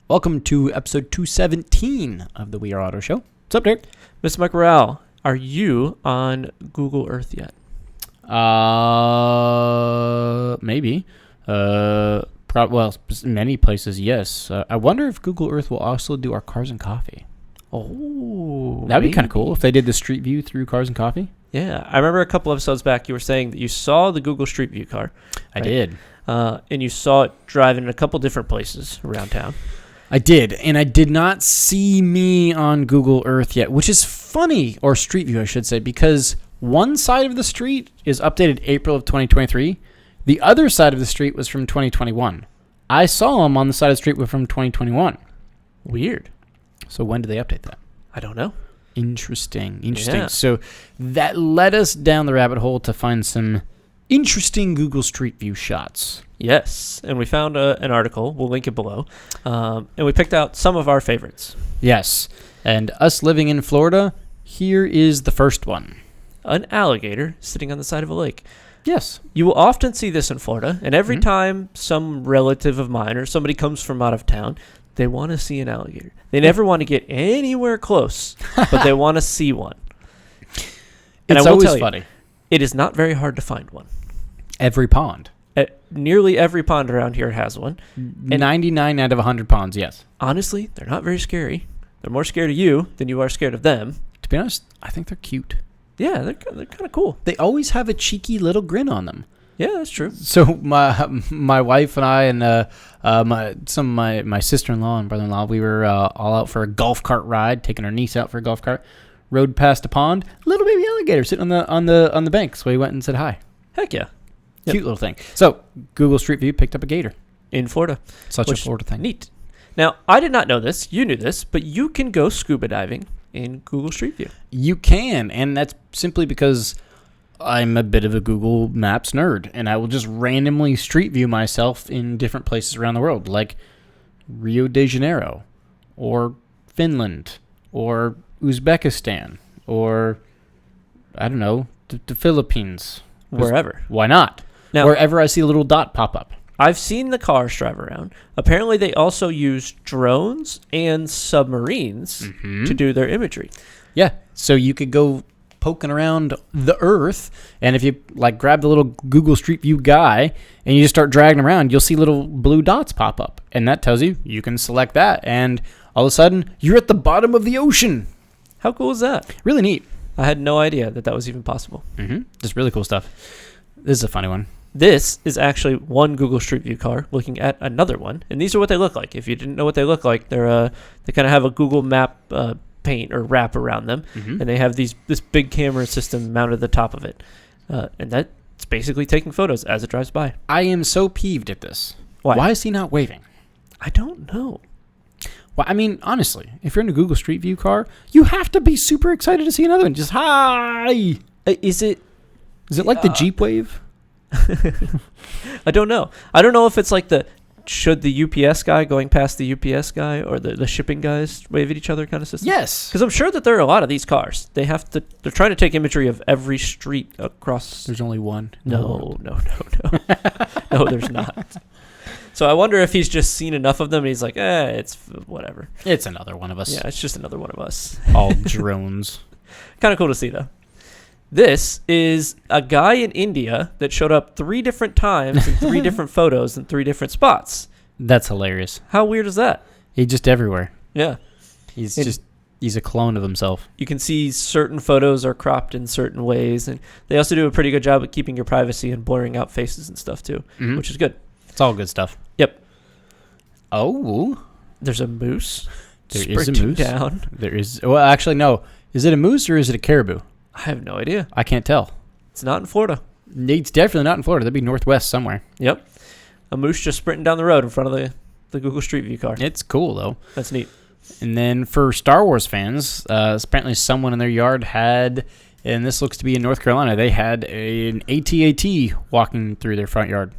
Welcome to episode 217 of the We Are Auto Show. What's up, Derek? Mr. Mike Morale, are you on Google Earth yet? Maybe. Many places, yes. I wonder if Google Earth will also do our Cars and Coffee. Oh, that'd be kind of cool if they did the Street View through Cars and Coffee. Yeah, I remember a couple episodes back you were saying that you saw the Google Street View car. I did. And you saw it driving in a couple different places around town. I did, and I did not see me on Google Earth yet, which is funny, or Street View, I should say, because one side of the street is updated April of 2023. The other side of the street was from 2021. I saw them on the side of the street from 2021. Weird. So when did they update that? I don't know. Interesting. Yeah. So that led us down the rabbit hole to find some interesting Google Street View shots. Yes, and we found an article. We'll link it below. And we picked out some of our favorites. Yes, and us living in Florida, here is the first one. An alligator sitting on the side of a lake. Yes. You will often see this in Florida, and every time some relative of mine or somebody comes from out of town, they want to see an alligator. They never want to get anywhere close, but they want to see one. And it's I will always tell funny. You, it is not very hard to find one. Every pond. Nearly every pond around here has one. And 99 out of 100 ponds, yes. Honestly, they're not very scary. They're more scared of you than you are scared of them. To be honest, I think they're cute. Yeah, they're kind of cool. They always have a cheeky little grin on them. Yeah, that's true. So my wife and I and my sister-in-law and brother-in-law, we were all out for a golf cart ride, taking our niece out for a golf cart. Rode past a pond, little baby alligator sitting on the bank. So we went and said hi. Heck yeah. Cute little thing. So Google Street View picked up a gator. In Florida. Such a Florida thing. Neat. Now, I did not know this. You knew this, but you can go scuba diving in Google Street View. You can, and that's simply because I'm a bit of a Google Maps nerd, and I will just randomly Street View myself in different places around the world, like Rio de Janeiro, or Finland, or Uzbekistan, or, I don't know, the Philippines. Wherever. Why not? Now, wherever I see a little dot pop up. I've seen the cars drive around. Apparently, they also use drones and submarines to do their imagery. Yeah, so you could go poking around the Earth, and if you grab the little Google Street View guy and you just start dragging around, you'll see little blue dots pop up, and that tells you can select that, and all of a sudden you're at the bottom of the ocean. How cool is that? Really neat. I had no idea that was even possible. Just really cool stuff. This is a funny one. This is actually one Google Street View car looking at another one, and these are what they look like. If you didn't know what they look like, they kind of have a Google Map paint or wrap around them, and they have this big camera system mounted at the top of it, and that's basically taking photos as it drives by. I am so peeved at this. Why is he not waving? I don't know. Well, I mean, honestly, if you're in a Google Street View car, you have to be super excited to see another one. Just hi. Is it like the Jeep wave? I don't know. I don't know if it's like should the UPS guy going past the UPS guy or the shipping guys wave at each other kind of system. Yes. Because I'm sure that there are a lot of these cars. They're trying to take imagery of every street across. There's only one. No. No, there's not. So I wonder if he's just seen enough of them and he's like, it's whatever. It's another one of us. Yeah, it's just another one of us. All drones. Kind of cool to see, though. This is a guy in India that showed up 3 different times in 3 different photos in 3 different spots. That's hilarious. How weird is that? He's just everywhere. Yeah. He's a clone of himself. You can see certain photos are cropped in certain ways, and they also do a pretty good job at keeping your privacy and blurring out faces and stuff, too, which is good. It's all good stuff. Yep. Oh. There's a moose. There is a moose. Down. There is. Well, actually, no. Is it a moose or is it a caribou? I have no idea. I can't tell. It's not in Florida. It's definitely not in Florida. That'd be northwest somewhere. Yep. A moose just sprinting down the road in front of the Google Street View car. It's cool, though. That's neat. And then for Star Wars fans, apparently someone in their yard had, and this looks to be in North Carolina, they had an AT-AT walking through their front yard.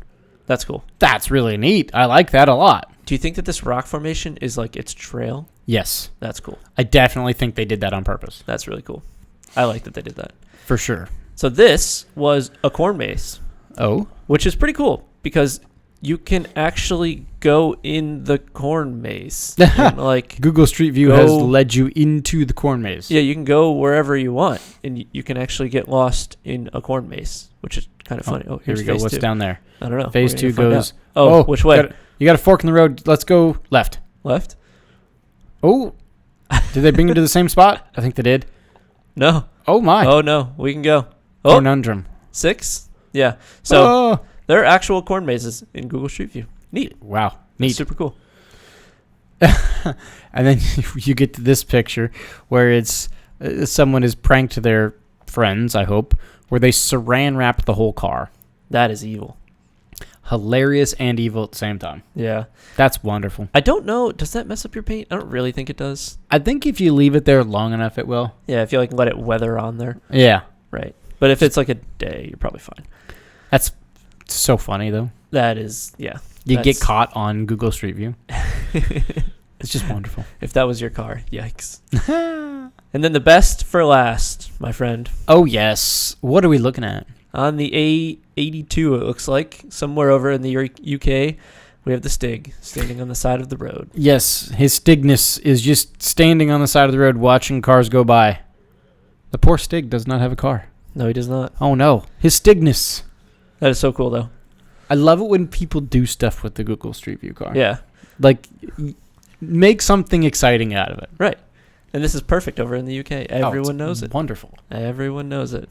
That's cool. That's really neat. I like that a lot. Do you think that this rock formation is like its trail? Yes. That's cool. I definitely think they did that on purpose. That's really cool. I like that they did that. For sure. So this was a corn maze. Oh. Which is pretty cool because you can actually go in the corn maze. And, like, Google Street View has led you into the corn maze. Yeah, you can go wherever you want, and you can actually get lost in a corn maze, which is kind of funny. Oh, here we go. What's down there? I don't know. Phase 2 goes. Oh, which way? You got a fork in the road. Let's go left. Left? Oh, did they bring you to the same spot? I think they did. No. Oh my. Oh no, we can go. Oh, Conundrum. 6? Yeah. So there are actual corn mazes in Google Street View. Neat. Wow. Neat. That's super cool. And then you get to this picture where it's someone has pranked their friends, I hope, where they saran wrap the whole car. That is evil. Hilarious and evil at the same time. Yeah. That's wonderful. I don't know. Does that mess up your paint? I don't really think it does. I think if you leave it there long enough, it will. Yeah, if you like let it weather on there. Yeah. Right. But if it's like a day, you're probably fine. That's so funny, though. That is, yeah. You get caught on Google Street View. It's just wonderful. If that was your car, yikes. And then the best for last, my friend. Oh, yes. What are we looking at? On the A82, it looks like, somewhere over in the UK, we have the Stig standing on the side of the road. Yes, his Stigness is just standing on the side of the road watching cars go by. The poor Stig does not have a car. No, he does not. Oh, no. His Stigness. That is so cool, though. I love it when people do stuff with the Google Street View car. Yeah. Like, make something exciting out of it. Right. And this is perfect over in the UK. Everyone knows it. Wonderful. Everyone knows it.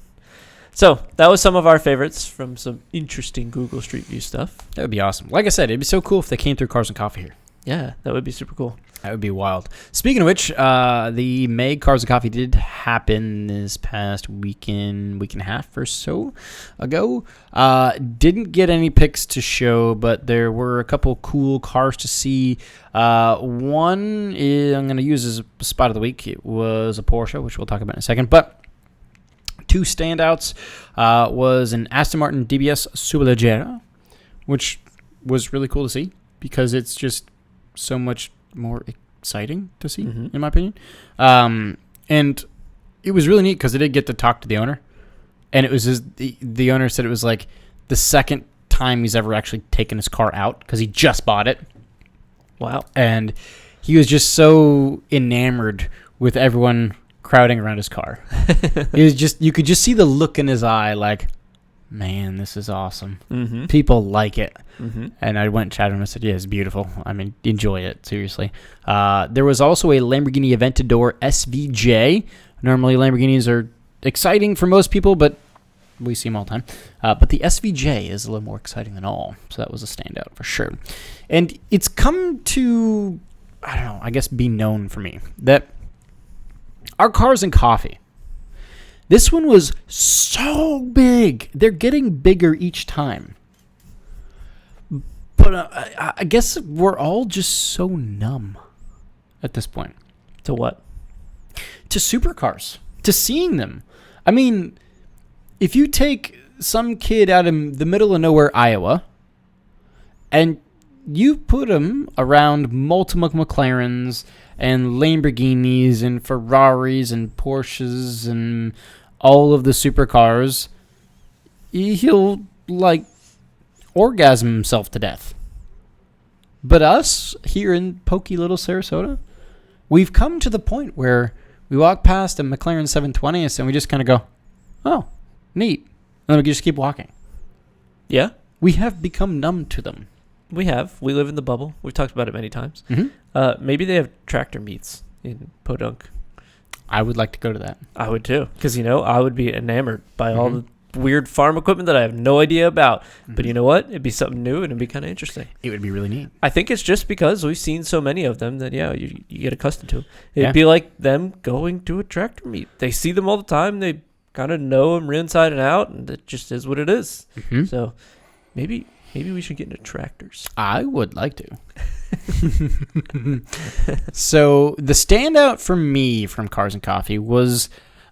So, that was some of our favorites from some interesting Google Street View stuff. That would be awesome. Like I said, it'd be so cool if they came through Cars and Coffee here. Yeah, that would be super cool. That would be wild. Speaking of which, the May Cars and Coffee did happen this past week and a half or so ago. Didn't get any pics to show, but there were a couple cool cars to see. One I'm going to use as a spot of the week. It was a Porsche, which we'll talk about in a second. But two standouts was an Aston Martin DBS Superleggera, which was really cool to see because it's just so much more exciting to see, in my opinion. And it was really neat because I did get to talk to the owner. And it was the owner said it was like the second time he's ever actually taken his car out because he just bought it. Wow. And he was just so enamored with everyone crowding around his car. You could just see the look in his eye like, man, this is awesome. Mm-hmm. People like it. Mm-hmm. And I went and chatted him and I said, yeah, it's beautiful. I mean, enjoy it, seriously. There was also a Lamborghini Aventador SVJ. Normally, Lamborghinis are exciting for most people, but we see them all the time. But the SVJ is a little more exciting than all. So that was a standout for sure. And it's come to, I don't know, I guess be known for me that our Cars and Coffee, this one was so big. They're getting bigger each time. But I guess we're all just so numb at this point. To what? To supercars. To seeing them. I mean, if you take some kid out of the middle of nowhere, Iowa, and you put him around multiple McLarens and Lamborghinis and Ferraris and Porsches and all of the supercars, he'll, like, orgasm himself to death. But us, here in pokey little Sarasota, we've come to the point where we walk past a McLaren 720s and we just kind of go, oh, neat. And then we just keep walking. Yeah. We have become numb to them. We have. We live in the bubble. We've talked about it many times. Mm-hmm. Maybe they have tractor meets in Podunk. I would like to go to that. I would too. Because, I would be enamored by all the weird farm equipment that I have no idea about. But you know what? It'd be something new and it'd be kind of interesting. It would be really neat. I think it's just because we've seen so many of them that, you get accustomed to them. It'd be like them going to a tractor meet. They see them all the time. They kind of know them inside and out, and it just is what it is. Mm-hmm. So maybe we should get into tractors. I would like to. So the standout for me from Cars and Coffee was,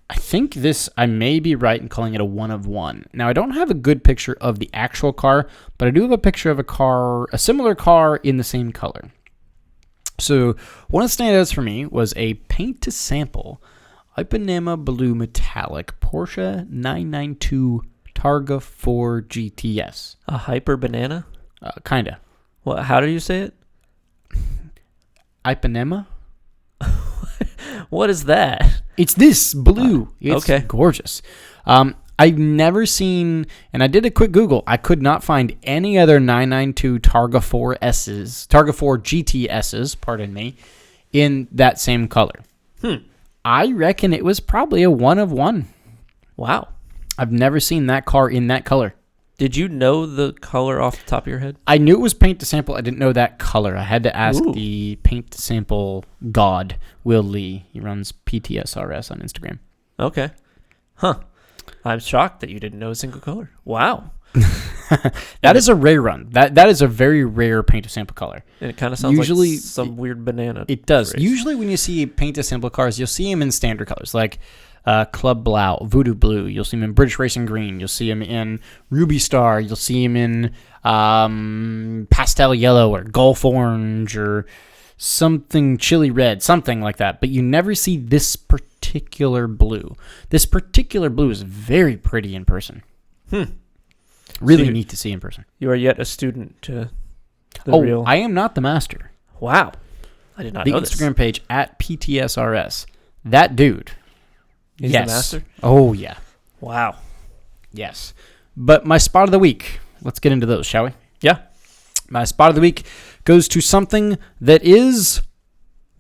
I may be right in calling it a one of one. Now, I don't have a good picture of the actual car, but I do have a picture of a similar car in the same color. So one of the standouts for me was a paint to sample Ipanema Blue Metallic Porsche 992 Targa 4 GTS. A hyper banana? Kinda. Well, how do you say it? Ipanema? What is that? It's this blue. It's okay. gorgeous. I've never seen, and I did a quick Google. I could not find any other 992 Targa 4S's, Targa 4 GTS's, pardon me, in that same color. I reckon it was probably a one of one. Wow. I've never seen that car in that color. Did you know the color off the top of your head? I knew it was paint to sample. I didn't know that color. I had to ask Ooh. the paint to sample god, Will Lee. He runs PTSRS on Instagram. Okay. Huh. I'm shocked that you didn't know a single color. Wow. That is a rare run. That is a very rare paint to sample color. And it kind of sounds Usually, like some weird banana. It does. phrase. Usually when you see paint to sample cars, you'll see them in standard colors like Club Blau, Voodoo Blue. You'll see them in British Racing Green. You'll see them in Ruby Star. You'll see them in Pastel Yellow or Gulf Orange or something chili red, something like that. But you never see this particular blue. This particular blue is very pretty in person. Really neat to see in person. You are yet a student to the real. I am not the master. Wow. I did not The know Instagram page at PTSRS. That dude. He's yes. the master? Oh, yeah. Wow. Yes. But my spot of the week. Let's get into those, shall we? Yeah. My spot of the week goes to something that is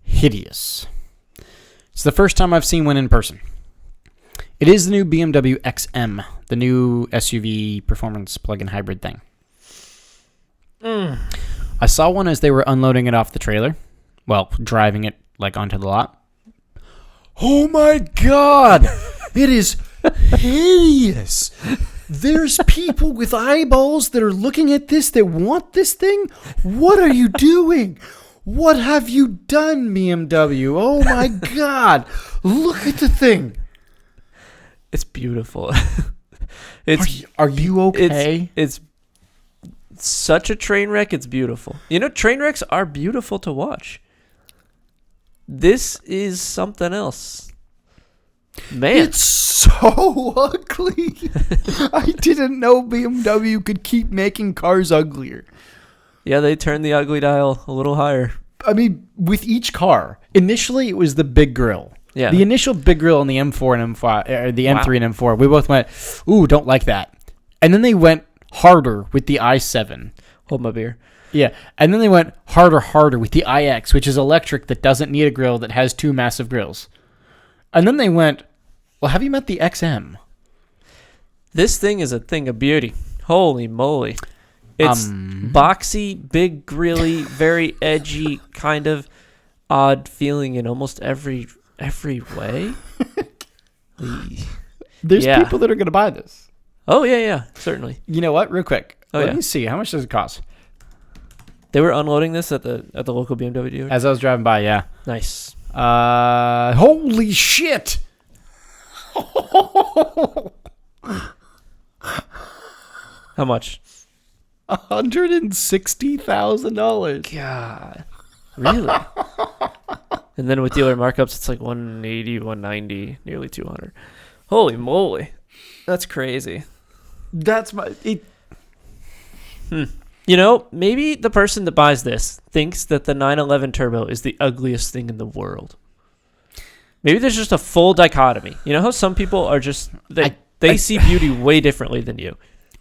hideous. It's the first time I've seen one in person. It is the new BMW XM, the new SUV performance plug-in hybrid thing. I saw one as they were unloading it off the trailer. Well, driving it like onto the lot. Oh my God! It is hideous. There's people with eyeballs that are looking at this that want this thing. What are you doing? What have you done, BMW? Oh my God! Look at the thing. It's beautiful. Are you okay? It's such a train wreck. It's beautiful. You know, train wrecks are beautiful to watch. This is something else. Man. It's so ugly. I didn't know BMW could keep making cars uglier. Yeah, they turned the ugly dial a little higher. I mean, with each car, initially it was the big grille. Yeah. The initial big grille on the M4 and M5, or the M3 Wow. and M4, we both went, ooh, don't like that. And then they went harder with the i7. Hold my beer. Yeah, and then they went harder with the iX, which is electric that doesn't need a grill that has two massive grills. And then they went, well, have you met the XM? This thing is a thing of beauty. Holy moly. It's boxy, big, grilly, very edgy, kind of odd feeling in almost every way. There's Yeah. people that are going to buy this. Oh, yeah, certainly. You know what? Real quick. Oh, Let yeah. me see. How much does it cost? They were unloading this at the local BMW dealer. As I was driving by, yeah. Nice. Holy shit! How much? $160,000. God. Really? And then with dealer markups, it's like 180, 190, nearly 200. Holy moly. That's crazy. That's my. You know, maybe the person that buys this thinks that the 911 Turbo is the ugliest thing in the world. Maybe there's just a full dichotomy. You know how some people are just they see beauty way differently than you.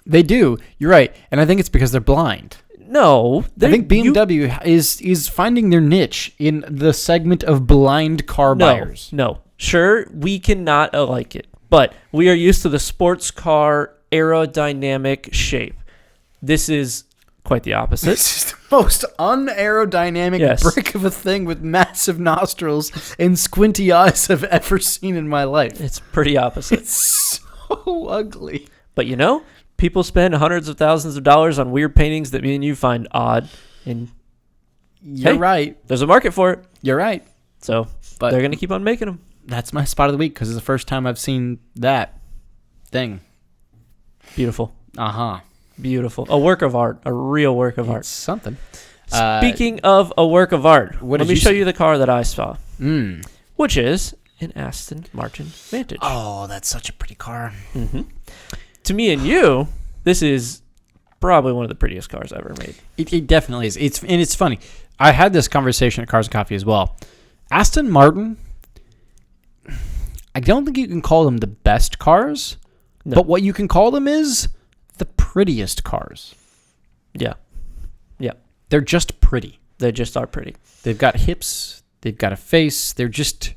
They do. You're right, and I think it's because they're blind. No, I think BMW is finding their niche in the segment of blind car buyers. No, sure, we cannot like it, but we are used to the sports car aerodynamic shape. This is quite the opposite. This is the most unaerodynamic brick of a thing with massive nostrils and squinty eyes I've ever seen in my life. It's pretty opposite. It's so ugly. But you know, people spend hundreds of thousands of dollars on weird paintings that me and you find odd, and You're right. there's a market for it. You're right. So But they're going to keep on making them. that's my spot of the week because it's the first time I've seen that thing. Beautiful. Uh-huh. Beautiful. A work of art. A real work of It's art. something. Speaking of a work of art, what let did me you show see? you the car that I saw, Mm. which is an Aston Martin Vantage. Oh, that's such a pretty car. To me and you, this is probably one of the prettiest cars ever made. It definitely is. It's funny. I had this conversation at Cars and Coffee as well. Aston Martin, I don't think you can call them the best cars, but what you can call them is the prettiest cars. Yeah. Yeah. They're just pretty. They just are pretty. They've got hips. They've got a face. They're just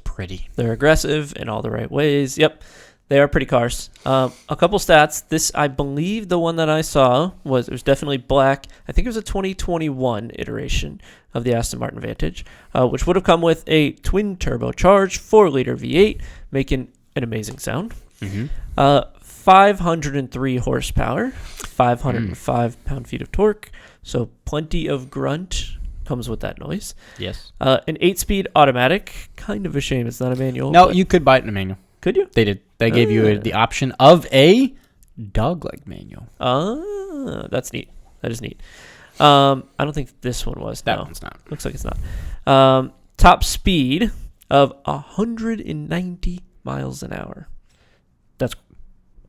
pretty. They're aggressive in all the right ways. Yep. They are pretty cars. A couple stats. This, I believe the one that I saw it was definitely black. I think it was a 2021 iteration of the Aston Martin Vantage, which would have come with a twin turbocharged 4-liter V8, making an amazing sound. 503 horsepower, 505 pound-feet of torque, so plenty of grunt comes with that noise. Yes. An 8-speed automatic. Kind of a shame it's not a manual. No, you could buy it in a manual. Could you? They did. They gave you the option of a dog-leg manual. That's neat. That is neat. I don't think this one was. That one's not. Looks like it's not. Top speed of 190 miles an hour. That's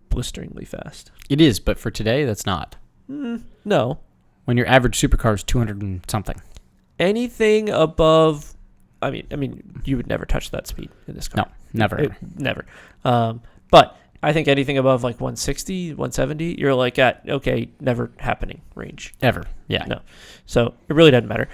blisteringly fast. It is, but for today, that's not. No. When your average supercar is 200 and something. Anything above, I mean, you would never touch that speed in this car. No, never. Never. But I think anything above like 160, 170, you're like at, okay, never happening range. Ever. Yeah. No. So it really doesn't matter.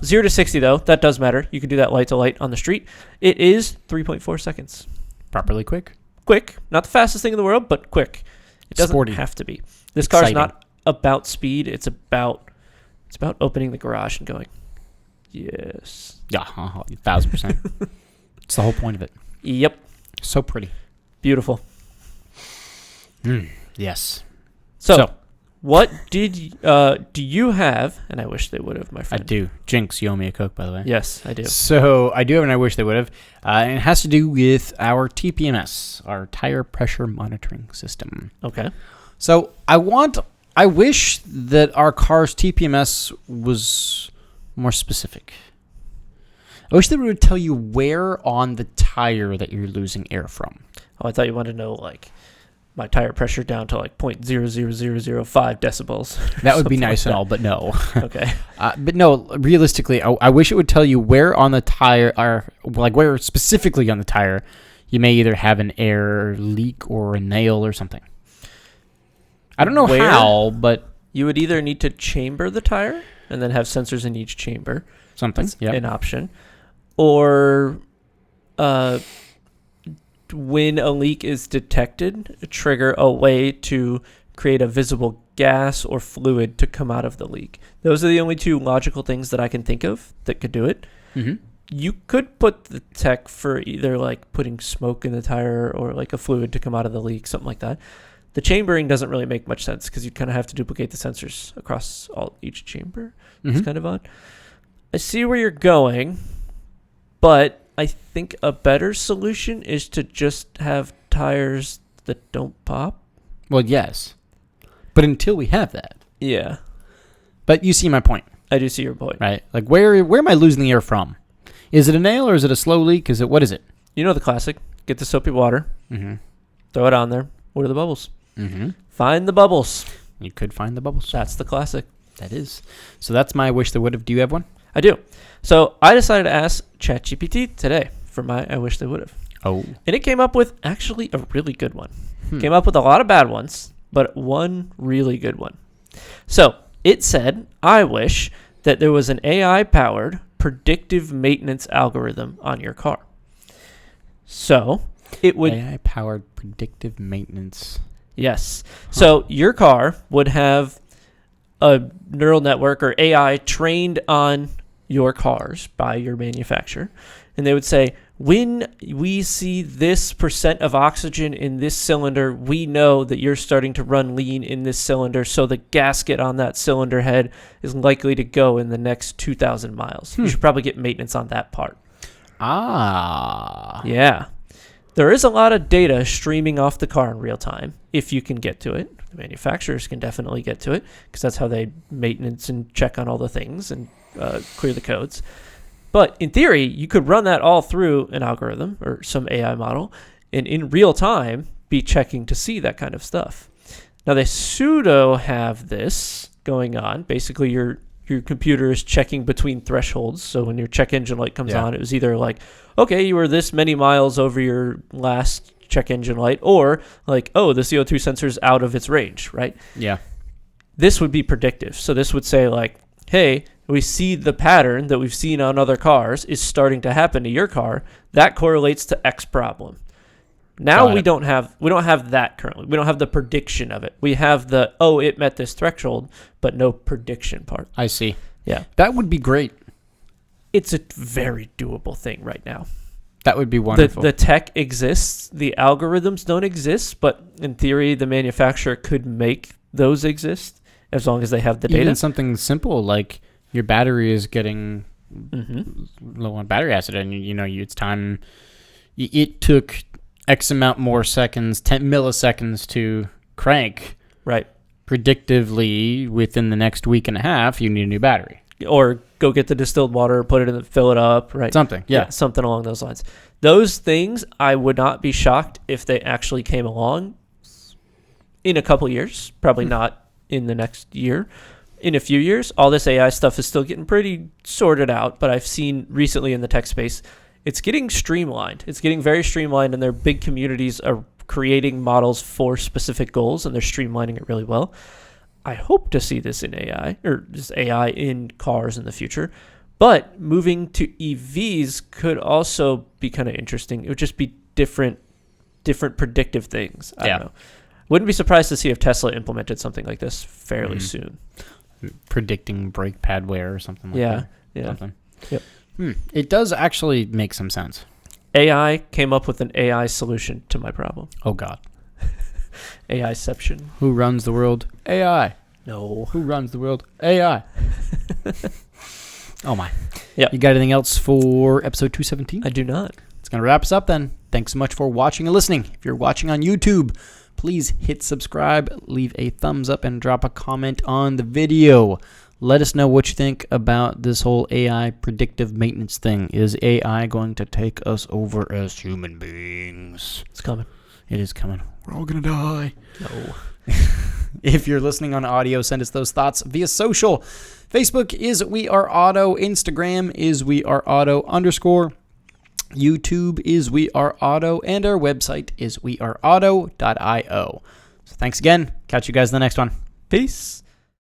0 to 60, though, that does matter. You can do that light to light on the street. It is 3.4 seconds. Properly quick. Quick. Not the fastest thing in the world, but quick. It doesn't Sporty. have to be. This car is not about speed. It's about opening the garage and going, yes. Yeah, 1,000%. It's the whole point of it. Yep. So pretty. Beautiful. Yes. So what do you have? And I wish they would have, my friend. I do. Jinx, you owe me a Coke, by the way. Yes, I do. So I do have, and I wish they would have. And it has to do with our TPMS, our tire pressure monitoring system. Okay. So I wish that our car's TPMS was more specific. I wish they would tell you where on the tire that you're losing air from. Oh, I thought you wanted to know, like, my tire pressure down to, like, 0.00005 decibels. That would be nice and all, but no. Okay. But no, realistically, I wish it would tell you where on the tire, or like where specifically on the tire, you may either have an air leak or a nail or something. I don't know how, but you would either need to chamber the tire and then have sensors in each chamber. Something. Yeah. An option. Or when a leak is detected, trigger a way to create a visible gas or fluid to come out of the leak. Those are the only two logical things that I can think of that could do it. Mm-hmm. You could put the tech for either like putting smoke in the tire or like a fluid to come out of the leak, something like that. The chambering doesn't really make much sense because you kind of have to duplicate the sensors across each chamber. Mm-hmm. It's kind of odd. I see where you're going, but I think a better solution is to just have tires that don't pop. Well, yes. But until we have that. Yeah. But you see my point. I do see your point. Right? Like, where am I losing the air from? Is it a nail or is it a slow leak? What is it? You know the classic. Get the soapy water. Mm-hmm. Throw it on there. What are the bubbles? Mm-hmm. Find the bubbles. You could find the bubbles. That's the classic. That is. So that's my wish they would have. Do you have one? I do. So I decided to ask ChatGPT today for my I wish they would have. Oh. And it came up with actually a really good one. Came up with a lot of bad ones, but one really good one. So it said, I wish that there was an AI-powered predictive maintenance algorithm on your car. So it would... AI-powered predictive maintenance. Yes. So your car would have a neural network or AI trained on your cars by your manufacturer. And they would say, when we see this % of oxygen in this cylinder, we know that you're starting to run lean in this cylinder. So the gasket on that cylinder head is likely to go in the next 2,000 miles. You should probably get maintenance on that part. Ah. Yeah. There is a lot of data streaming off the car in real time if you can get to it. The manufacturers can definitely get to it because that's how they maintenance and check on all the things and clear the codes. But in theory, you could run that all through an algorithm or some AI model and in real time be checking to see that kind of stuff. Now they pseudo have this going on. Basically, your computer is checking between thresholds. So when your check engine light comes on, it was either like, okay, you were this many miles over your last check engine light, or like, oh, the CO2 sensor's out of its range, right? Yeah. This would be predictive. So this would say like, hey, we see the pattern that we've seen on other cars is starting to happen to your car. That correlates to X problem. Now we don't have that currently. We don't have the prediction of it. We have the, it met this threshold, but no prediction part. I see. Yeah. That would be great. It's a very doable thing right now. That would be wonderful. The tech exists. The algorithms don't exist, but in theory, the manufacturer could make those exist as long as they have the data. Even something simple like your battery is getting low on battery acid, and it's time. It took X amount more seconds, 10 milliseconds to crank. Right. Predictively, within the next week and a half, you need a new battery. Or go get the distilled water, put it in, fill it up, right? Something, yeah. Something along those lines. Those things, I would not be shocked if they actually came along in a couple years. Probably not in the next year. In a few years, all this AI stuff is still getting pretty sorted out, but I've seen recently in the tech space, it's getting streamlined. It's getting very streamlined, and their big communities are creating models for specific goals, and they're streamlining it really well. I hope to see this in AI, or just AI in cars in the future. But moving to EVs could also be kind of interesting. It would just be different predictive things. I don't know. Wouldn't be surprised to see if Tesla implemented something like this fairly soon. Predicting brake pad wear or something like that. Yeah. Something. Yep. It does actually make some sense. AI came up with an AI solution to my problem. Oh, God. AIception. Who runs the world? AI. No. Who runs the world? AI. Oh, my. Yeah. You got anything else for episode 217? I do not. It's going to wrap us up then. Thanks so much for watching and listening. If you're watching on YouTube, please hit subscribe, leave a thumbs up, and drop a comment on the video. Let us know what you think about this whole AI predictive maintenance thing. Is AI going to take us over as human beings? It's coming. It is coming. We're all going to die. No. If you're listening on audio, send us those thoughts via social. Facebook is We Are Auto. Instagram is We Are Auto _. YouTube is We Are Auto. And our website is weareauto.io. So thanks again. Catch you guys in the next one. Peace.